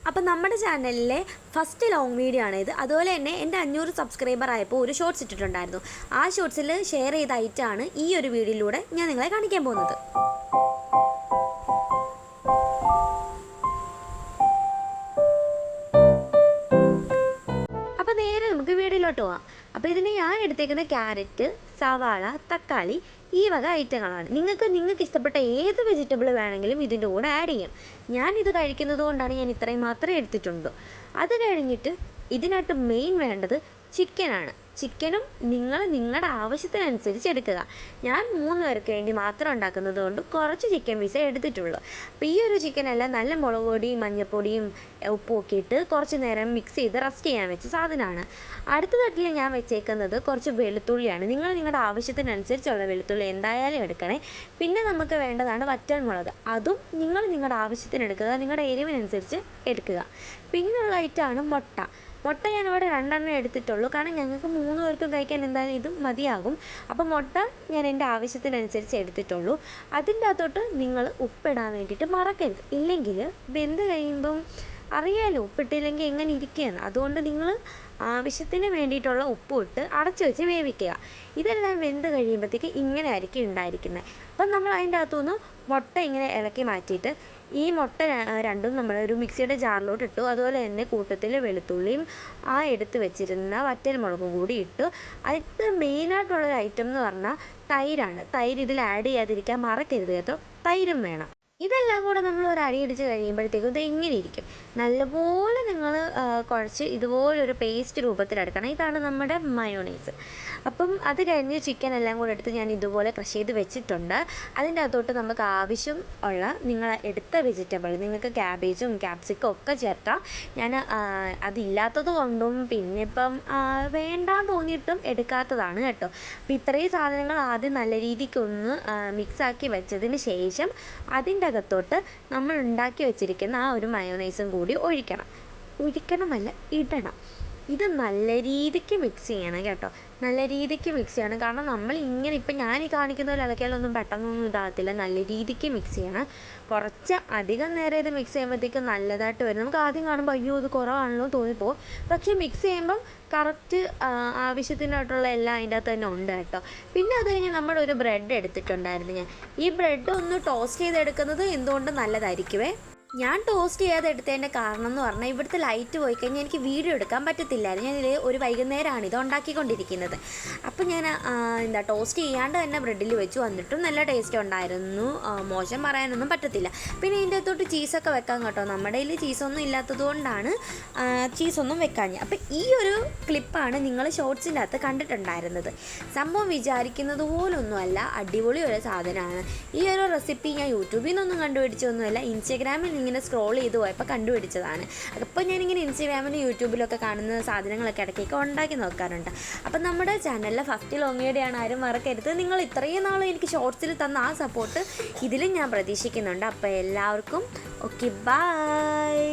അപ്പം നമ്മുടെ ചാനലിലെ ഫസ്റ്റ് ലോങ് വീഡിയോ ആണ് ഇത്. അതുപോലെ തന്നെ എൻ്റെ 500 സബ്സ്ക്രൈബർ ആയപ്പോൾ ഒരു ഷോർട്സ് ഇട്ടിട്ടുണ്ടായിരുന്നു. ആ ഷോർട്സിൽ ഷെയർ ചെയ്ത ഐറ്റമാണ് ഈ ഒരു വീഡിയോയിലൂടെ ഞാൻ നിങ്ങളെ കാണിക്കാൻ പോകുന്നത്. അപ്പോൾ നേരെ നമുക്ക് വീഡിയോയിലോട്ട് പോകാം. അപ്പോൾ ഇതിന് ഞാൻ എടുത്തേക്കുന്ന ക്യാരറ്റ്, സവാള, തക്കാളി ഈ വക ഐറ്റങ്ങളാണ്. നിങ്ങൾക്ക് ഇഷ്ടപ്പെട്ട ഏത് വെജിറ്റബിൾ വേണമെങ്കിലും ഇതിൻ്റെ കൂടെ ആഡ് ചെയ്യാം. ഞാനിത് കഴിക്കുന്നത് കൊണ്ടാണ് ഞാൻ ഇത്രയും മാത്രമേ എടുത്തിട്ടുള്ളൂ. അത് കഴിഞ്ഞിട്ട് ഇതിനകത്ത് മെയിൻ വേണ്ടത് ചിക്കനാണ്. ചിക്കനും നിങ്ങളുടെ ആവശ്യത്തിനനുസരിച്ച് എടുക്കുക. ഞാൻ 3 പേർക്ക് വേണ്ടി മാത്രം ഉണ്ടാക്കുന്നത് കൊണ്ട് കുറച്ച് ചിക്കൻ പീസേ എടുത്തിട്ടുള്ളൂ. അപ്പോൾ ഈ ഒരു ചിക്കനെല്ലാം നല്ല മുളക് പൊടിയും മഞ്ഞൾപ്പൊടിയും ഉപ്പും ഒക്കെ ഇട്ട് കുറച്ച് നേരം മിക്സ് ചെയ്ത് റസ്റ്റ് ചെയ്യാൻ വെച്ച സാധനമാണ്. അടുത്ത തട്ടിൽ ഞാൻ വെച്ചേക്കുന്നത് കുറച്ച് വെളുത്തുള്ളിയാണ്. നിങ്ങളുടെ ആവശ്യത്തിനനുസരിച്ചുള്ള വെളുത്തുള്ളി എന്തായാലും എടുക്കണേ. പിന്നെ നമുക്ക് വേണ്ടതാണ് വറ്റൽമുളക്. അതും നിങ്ങളുടെ ആവശ്യത്തിന് എടുക്കുക, നിങ്ങളുടെ എരിവിനനുസരിച്ച് എടുക്കുക. പിന്നെയുള്ള ഐറ്റമാണ് മുട്ട ഞാനിവിടെ 2 എടുത്തിട്ടുള്ളൂ. കാരണം ഞങ്ങൾക്ക് 3 പേർക്കും കഴിക്കാൻ എന്തായാലും ഇത് മതിയാകും. അപ്പോൾ മുട്ട ഞാൻ എൻ്റെ ആവശ്യത്തിനനുസരിച്ച് എടുത്തിട്ടുള്ളൂ. അതിൻ്റെ അകത്തോട്ട് നിങ്ങൾ ഉപ്പിടാൻ വേണ്ടിയിട്ട് മറക്കരുത്. ഇല്ലെങ്കിൽ വെന്ത് കഴിയുമ്പം അറിയാമല്ലോ ഉപ്പിട്ടില്ലെങ്കിൽ എങ്ങനെ ഇരിക്കുകയാണ്. അതുകൊണ്ട് നിങ്ങൾ ആവശ്യത്തിന് വേണ്ടിയിട്ടുള്ള ഉപ്പ് ഇട്ട് അടച്ചു വെച്ച് വേവിക്കുക. ഇതെല്ലാം വെന്ത് കഴിയുമ്പോഴത്തേക്ക് ഇങ്ങനെ ആയിരിക്കും ഉണ്ടായിരിക്കുന്നത്. അപ്പം നമ്മൾ അതിൻ്റെ അകത്തുനിന്ന് മുട്ട ഇങ്ങനെ ഇളക്കി മാറ്റിയിട്ട് ഈ മുട്ട രണ്ടും നമ്മൾ ഒരു മിക്സിയുടെ ജാറിലോട്ട് ഇട്ടു. അതുപോലെ തന്നെ കൂട്ടത്തിൽ വെളുത്തുള്ളിയും എടുത്ത് വെച്ചിരുന്ന വറ്റൽമുളകും കൂടി ഇട്ടു. അതിൽ മെയിനായിട്ടുള്ളൊരു ഐറ്റം എന്ന് പറഞ്ഞാൽ തൈരാണ്. തൈര് ഇതിൽ ആഡ് ചെയ്യാതിരിക്കാൻ മറക്കരുത് കേട്ടോ. തൈരും വേണം. ഇതെല്ലാം കൂടെ നമ്മൾ ഒരു അടിയടിച്ച് കഴിയുമ്പോഴത്തേക്കും ഇത് ഇങ്ങനെ ഇരിക്കും. നല്ലപോലെ നിങ്ങൾ കുഴച്ച് ഇതുപോലൊരു പേസ്റ്റ് രൂപത്തിലെടുക്കണം. ഇതാണ് നമ്മുടെ മയോണൈസ്. അപ്പം അത് കഴിഞ്ഞ് ചിക്കൻ എല്ലാം കൂടെ എടുത്ത് ഞാൻ ഇതുപോലെ ക്രഷ് ചെയ്ത് വെച്ചിട്ടുണ്ട്. അതിൻ്റെ അകത്തോട്ട് നമുക്ക് ആവശ്യം ഉള്ള നിങ്ങൾ എടുത്ത വെജിറ്റബിൾ, നിങ്ങൾക്ക് ക്യാബേജും ക്യാപ്സിക്കും ഒക്കെ ചേർക്കാം. ഞാൻ അതില്ലാത്തത് കൊണ്ടും പിന്നെ ഇപ്പം വേണ്ടാന്ന് തോന്നിയിട്ടും എടുക്കാത്തതാണ് കേട്ടോ. അപ്പോൾ ഇത്രയും സാധനങ്ങൾ ആദ്യം നല്ല രീതിക്കൊന്ന് മിക്സാക്കി വെച്ചതിന് ശേഷം അതിൻ്റെ അകത്തോട്ട് നമ്മൾ ഉണ്ടാക്കി വെച്ചിരിക്കുന്ന ആ ഒരു മയോണൈസും കൂടി ഇടണം. ഇത് നല്ല രീതിക്ക് മിക്സ് ചെയ്യണം കേട്ടോ. നല്ല രീതിക്ക് മിക്സ് ചെയ്യണം. കാരണം നമ്മൾ ഇങ്ങനെ ഇപ്പം ഞാൻ ഈ കാണിക്കുന്ന പോലെ ഇളക്കിയാലൊന്നും പെട്ടെന്നൊന്നും ഇതാകത്തില്ല. നല്ല രീതിക്ക് മിക്സ് ചെയ്യണം. കുറച്ച് അധികം നേരം ഇത് മിക്സ് ചെയ്യുമ്പോഴത്തേക്കും നല്ലതായിട്ട് വരും. നമുക്ക് ആദ്യം കാണുമ്പോൾ അയ്യോ ഇത് കുറവാണല്ലോ തോന്നിപ്പോവും. പക്ഷേ മിക്സ് ചെയ്യുമ്പം കറക്റ്റ് ആവശ്യത്തിനായിട്ടുള്ള എല്ലാം അതിൻ്റെ അകത്ത് തന്നെ ഉണ്ട് കേട്ടോ. പിന്നെ അത് കഴിഞ്ഞ് നമ്മളൊരു ബ്രെഡ് എടുത്തിട്ടുണ്ടായിരുന്നു. ഈ ബ്രെഡ് ഒന്ന് ടോസ്റ്റ് ചെയ്തെടുക്കുന്നത് എന്തുകൊണ്ട് നല്ലതായിരിക്കുമേ. ഞാൻ ടോസ്റ്റ് ചെയ്യാതെ എടുത്തതിൻ്റെ കാരണം എന്ന് പറഞ്ഞാൽ ഇവിടുത്തെ ലൈറ്റ് പോയി കഴിഞ്ഞാൽ എനിക്ക് വീഡിയോ എടുക്കാൻ പറ്റത്തില്ലായിരുന്നു. ഞാനിത് ഒരു വൈകുന്നേരമാണ് ഇത് ഉണ്ടാക്കിക്കൊണ്ടിരിക്കുന്നത്. അപ്പം ഞാൻ ടോസ്റ്റ് ചെയ്യാണ്ട് തന്നെ ബ്രെഡിൽ വെച്ച് വന്നിട്ടും നല്ല ടേസ്റ്റ് ഉണ്ടായിരുന്നു. മോശം പറയാനൊന്നും പറ്റത്തില്ല. പിന്നെ ഇതിൻ്റെ അകത്തോട്ട് ചീസൊക്കെ വെക്കാം കേട്ടോ. നമ്മുടെ കയ്യിൽ ചീസൊന്നും ഇല്ലാത്തത് കൊണ്ടാണ് ചീസൊന്നും വെക്കാഞ്ഞത്. അപ്പം ഈ ഒരു ക്ലിപ്പാണ് നിങ്ങൾ ഷോർട്സിൻ്റെ അകത്ത് കണ്ടിട്ടുണ്ടായിരുന്നത്. സംഭവം വിചാരിക്കുന്നത് പോലൊന്നുമല്ല, അടിപൊളി ഒരു സാധനമാണ്. ഈ ഒരു റെസിപ്പി ഞാൻ യൂട്യൂബിൽ നിന്നൊന്നും കണ്ടുപിടിച്ചൊന്നുമല്ല, ഇൻസ്റ്റഗ്രാമിൽ ഇങ്ങനെ സ്ക്രോൾ ചെയ്ത് പോയപ്പോൾ കണ്ടുപിടിച്ചതാണ്. അപ്പോൾ ഞാനിങ്ങനെ ഇൻസ്റ്റഗ്രാമിലും യൂട്യൂബിലൊക്കെ കാണുന്ന സാധനങ്ങളൊക്കെ ഇടയ്ക്കൊക്കെ ഉണ്ടാക്കി നോക്കാറുണ്ട്. അപ്പം നമ്മുടെ ചാനലിലെ ഫസ്റ്റ് ലോങ് വീഡിയോ ആണ്, ആരും മറക്കരുത്. നിങ്ങൾ ഇത്രയും നാൾ എനിക്ക് ഷോർട്സിൽ തന്ന ആ സപ്പോർട്ട് ഇതിലും ഞാൻ പ്രതീക്ഷിക്കുന്നുണ്ട്. അപ്പോൾ എല്ലാവർക്കും ഓക്കെ, ബൈ.